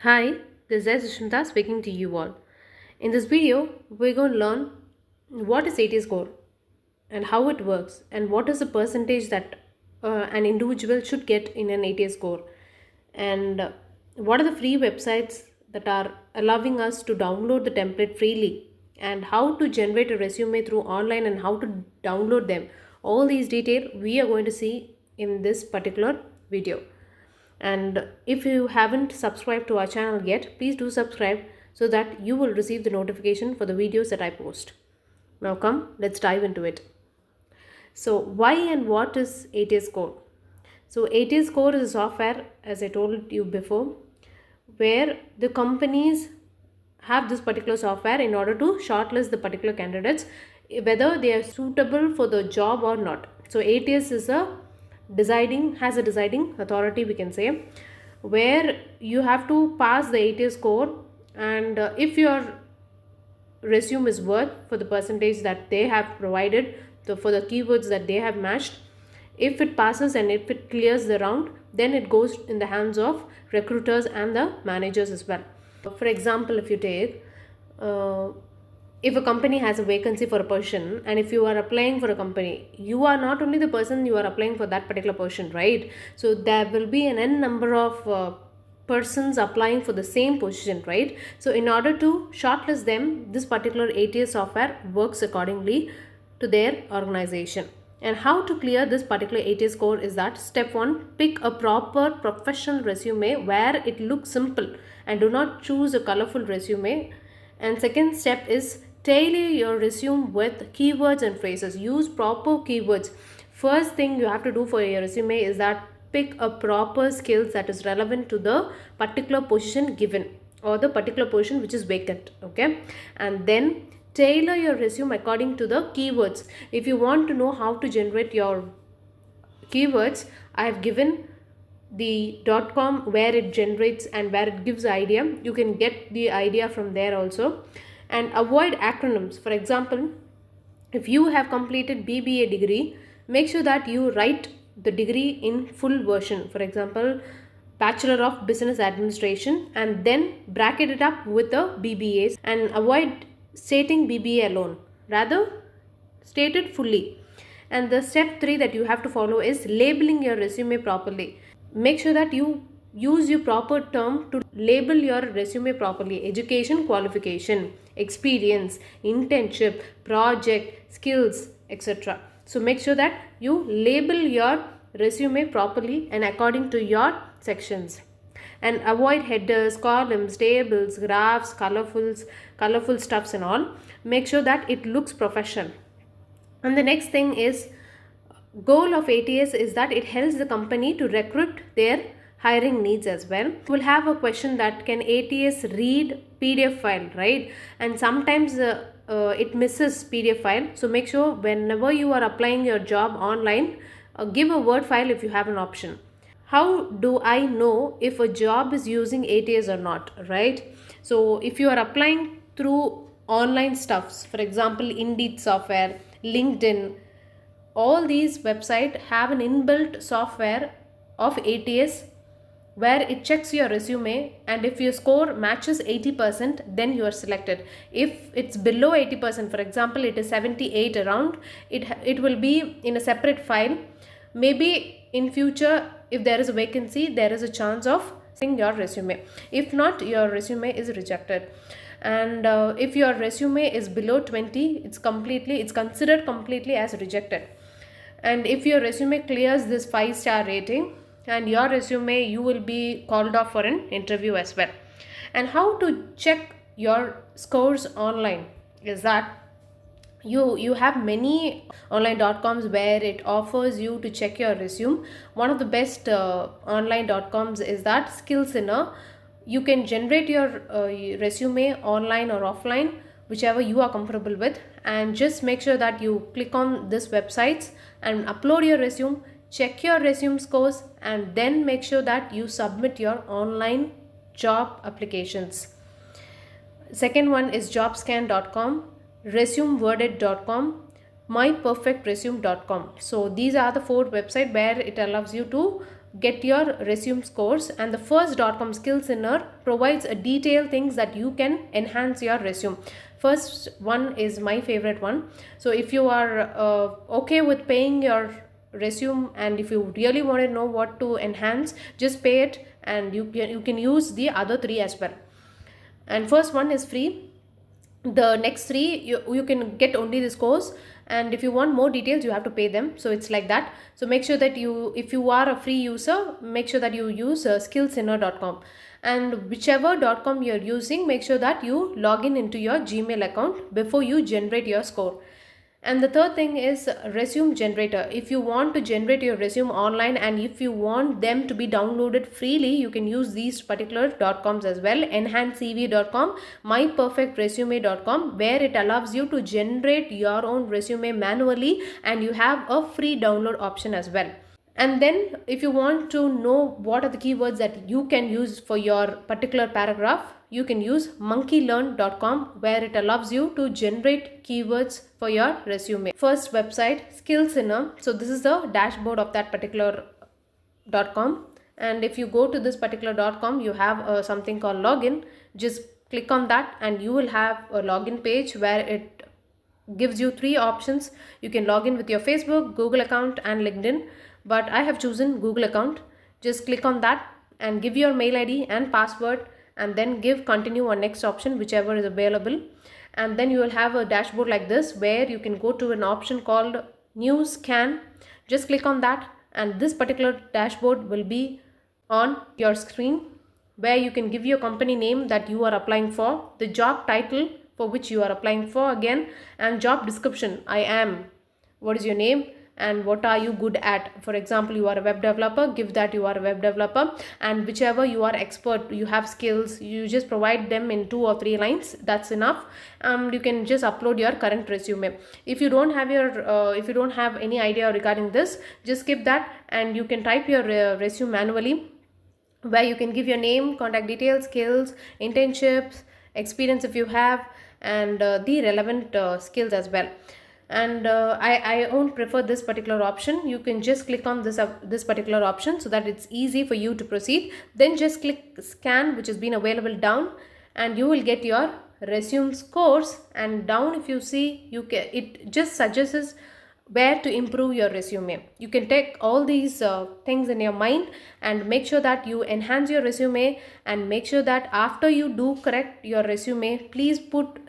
Hi, this is Sushmita speaking to you all. In this video, we're going to learn what is ATS score and how it works and what is the percentage that an individual should get in an ATS score and what are the free websites that are allowing us to download the template freely and how to generate a resume through online and how to download them. All these details we are going to see in this particular video. And if you haven't subscribed to our channel yet, please do subscribe so that you will receive the notification for the videos that I post. Now come, let's dive into it. So why and what is ATS Core? So ATS Core is a software, as I told you before, where the companies have this particular software in order to shortlist the particular candidates, whether they are suitable for the job or not. So ATS is has a deciding authority, we can say, where you have to pass the ATS score, and if your resume is worth for the percentage that they have provided, for the keywords that they have matched, if it passes and if it clears the round, then it goes in the hands of recruiters and the managers as well. For example, if you take if a company has a vacancy for a position, and if you are applying for a company, you are not only the person you are applying for that particular position, right? So there will be an n number of persons applying for the same position, right? So in order to shortlist them, this particular ATS software works accordingly to their organization. And how to clear this particular ATS score is that step 1, pick a proper professional resume where it looks simple and do not choose a colorful resume. And second step is tailor your resume with keywords and phrases. Use proper keywords. First thing you have to do for your resume is that pick a proper skills that is relevant to the particular position given or the particular position which is vacant, okay? And then tailor your resume according to the keywords. If you want to know how to generate your keywords, I have given the .com where it generates and where it gives the idea. You can get the idea from there also. And avoid acronyms. For example, if you have completed BBA degree, make sure that you write the degree in full version. For example, Bachelor of Business Administration, and then bracket it up with the BBAs, and avoid stating BBA alone. Rather, state it fully. And the step 3 that you have to follow is labeling your resume properly. Make sure that you use your proper term to label your resume properly. Education, qualification, experience, internship, project, skills, etc. So make sure that you label your resume properly and according to your sections. And avoid headers, columns, tables, graphs, colorful stuffs and all. Make sure that it looks professional. And the next thing is, goal of ATS is that it helps the company to recruit their hiring needs as well. We'll have a question that can ATS read PDF file, right? And sometimes it misses PDF file. So make sure whenever you are applying your job online, give a Word file if you have an option. How do I know if a job is using ATS or not, right? So if you are applying through online stuffs, for example, Indeed software, LinkedIn, all these websites have an inbuilt software of ATS where it checks your resume, and if your score matches 80%, then you are selected. If it's below 80%, for example, it is 78 around, it will be in a separate file. Maybe in future, if there is a vacancy, there is a chance of seeing your resume. If not, your resume is rejected. And if your resume is below 20, it's considered completely as rejected. And if your resume clears this 5-star rating and your resume, you will be called off for an interview as well. And how to check your scores online is that you have many online.coms where it offers you to check your resume. One of the best online.coms is that Skillsinner. You can generate your resume online or offline, whichever you are comfortable with, and just make sure that you click on this websites and upload your resume, check your resume scores, and then make sure that you submit your online job applications. Second one is jobscan.com, resumeworded.com, myperfectresume.com. So these are the 4 websites where it allows you to get your resume scores. And the first .com skill center provides a detailed things that you can enhance your resume. First one is my favorite one. So if you are okay with paying your resume, and if you really want to know what to enhance, just pay it, and you can use the other three as well. And first one is free. The next three you can get only this course, and if you want more details you have to pay them. So it's like that. So make sure that if you are a free user, make sure that you use skillsinner.com, and whichever .com you're using, make sure that you log in into your Gmail account before you generate your score. And the third thing is resume generator. If you want to generate your resume online, and if you want them to be downloaded freely, you can use these particular .coms as well. enhancecv.com, myperfectresume.com, where it allows you to generate your own resume manually, and you have a free download option as well. And then if you want to know what are the keywords that you can use for your particular paragraph, you can use monkeylearn.com, where it allows you to generate keywords for your resume. First website, Skillsinner. So this is the dashboard of that particular .com. And if you go to this particular .com, you have something called login. Just click on that and you will have a login page where it gives you three options. You can log in with your Facebook, Google account and LinkedIn, but I have chosen Google account. Just click on that and give your mail ID and password, and then give continue or next option, whichever is available. And then you will have a dashboard like this, where you can go to an option called new scan. Just click on that, and this particular dashboard will be on your screen, where you can give your company name that you are applying for, the job title for which you are applying for again, and job description. I am, what is your name and what are you good at. For example, you are a web developer, give that you are a web developer, and whichever you are expert, you have skills, you just provide them in 2 or 3 lines. That's enough. You can just upload your current resume. If you don't have your if you don't have any idea regarding this, just skip that, and you can type your resume manually, where you can give your name, contact details, skills, internships, experience if you have, and the relevant skills as well. And I won't prefer this particular option. You can just click on this particular option, so that it's easy for you to proceed. Then just click scan, which has been available down, and you will get your resume scores. And down, if you see, it just suggests where to improve your resume. You can take all these things in your mind and make sure that you enhance your resume, and make sure that after you do correct your resume, please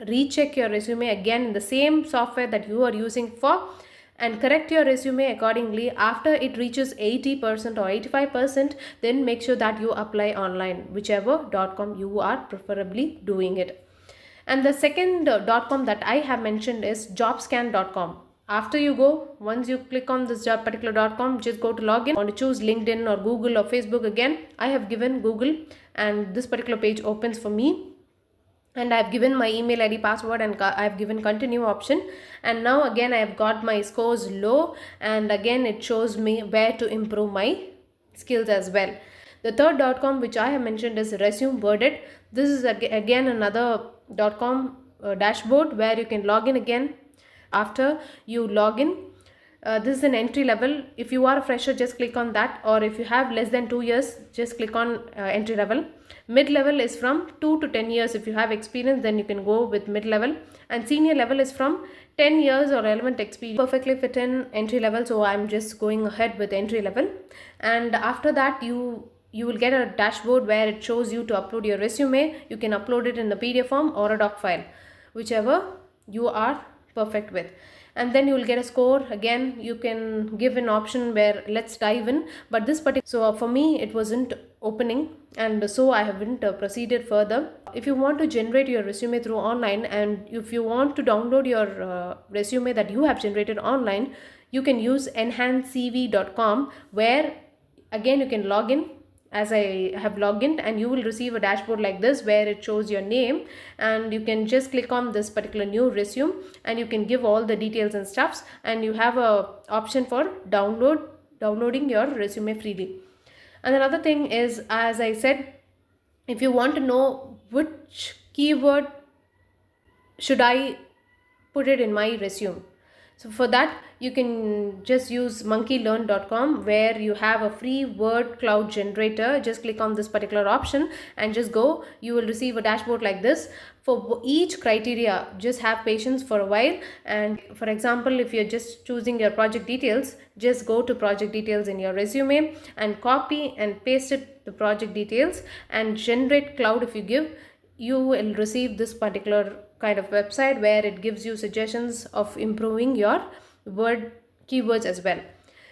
recheck your resume again in the same software that you are using for, and correct your resume accordingly. After it reaches 80% or 85%, then make sure that you apply online, whichever .com you are preferably doing it. And the second .com that I have mentioned is jobscan.com. After you go, once you click on this particular .com, just go to login. Want to choose LinkedIn or Google or Facebook again. I have given Google, and this particular page opens for me. And I have given my email ID, password, and I have given continue option. And now again I have got my scores low, and again it shows me where to improve my skills as well. The third .com which I have mentioned is Resume Worded. This is again another .com dashboard, where you can log in again. After you log in, this is an entry level. If you are a fresher, just click on that, or if you have less than 2 years, just click on entry level. Mid level is from 2 to 10 years. If you have experience, then you can go with mid level, and senior level is from 10 years or relevant experience. Perfectly fit in entry level, so I'm just going ahead with entry level. And after that, you will get a dashboard where it shows you to upload your resume. You can upload it in the PDF form or a doc file, whichever you are perfect with. And then you will get a score. Again, you can give an option where let's dive in, but this particular, so for me it wasn't opening, and so I haven't proceeded further. If you want to generate your resume through online, and if you want to download your resume that you have generated online, you can use enhancecv.com, where again you can log in as I have logged in, and you will receive a dashboard like this, where it shows your name, and you can just click on this particular new resume, and you can give all the details and stuffs, and you have a option for downloading your resume freely. And another thing is, as I said, if you want to know which keyword should I put it in my resume, So for that, you can just use monkeylearn.com, where you have a free word cloud generator. Just click on this particular option and just go. You will receive a dashboard like this. For each criteria, just have patience for a while. And for example, if you're just choosing your project details, just go to project details in your resume and copy and paste it the project details and generate cloud. If you give, you will receive this particular kind of website where it gives you suggestions of improving your word keywords as well.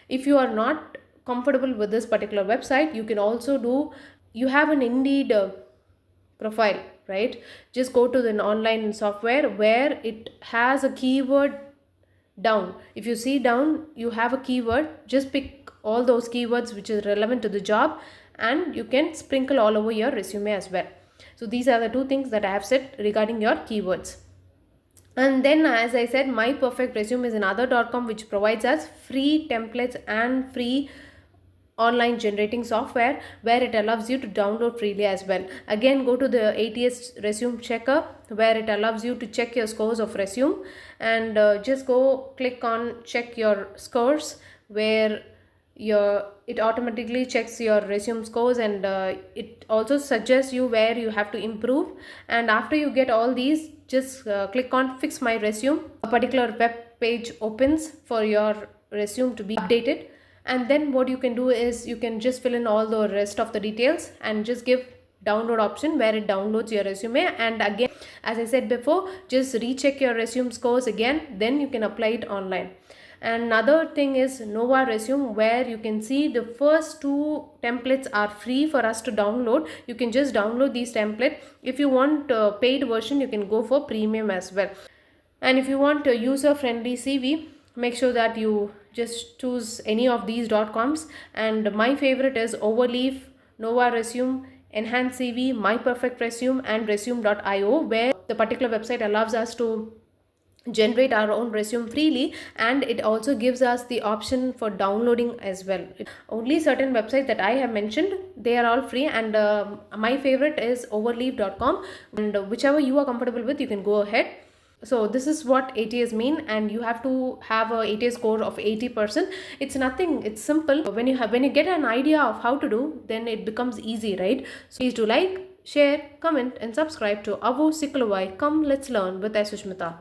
If you are not comfortable with this particular website, you can also do, you have an Indeed profile, right? Just go to the online software where it has a keyword down. If you see down, you have a keyword, just pick all those keywords which is relevant to the job, and you can sprinkle all over your resume as well. So these are the two things that I have said regarding your keywords. And then, as I said, My Perfect Resume is another.com which provides us free templates and free online generating software where it allows you to download freely as well. Again, go to the ATS resume checker where it allows you to check your scores of resume, and just go click on check your scores, where it automatically checks your resume scores, and it also suggests you where you have to improve. And after you get all these, just click on fix my resume. A particular web page opens for your resume to be updated, and then what you can do is you can just fill in all the rest of the details and just give download option where it downloads your resume. And again, as I said before, just recheck your resume scores again, then you can apply it online. And another thing is Nova Resume, where you can see the first two templates are free for us to download. You can just download these templates. If you want a paid version, you can go for premium as well. And if you want a user friendly CV, make sure that you just choose any of these .coms. And my favorite is Overleaf, Nova Resume, Enhance CV, My Perfect Resume, and resume.io, where the particular website allows us to generate our own resume freely, and it also gives us the option for downloading as well. Only certain websites that I have mentioned, they are all free, and my favorite is overleaf.com, and whichever you are comfortable with, you can go ahead. So this is what ATS mean, and you have to have a ATS score of 80%. It's nothing, it's simple. When you get an idea of how to do, then it becomes easy, right? So please do like, share, comment, and subscribe to Avo Sikalawai. Come, let's learn with Sushmita.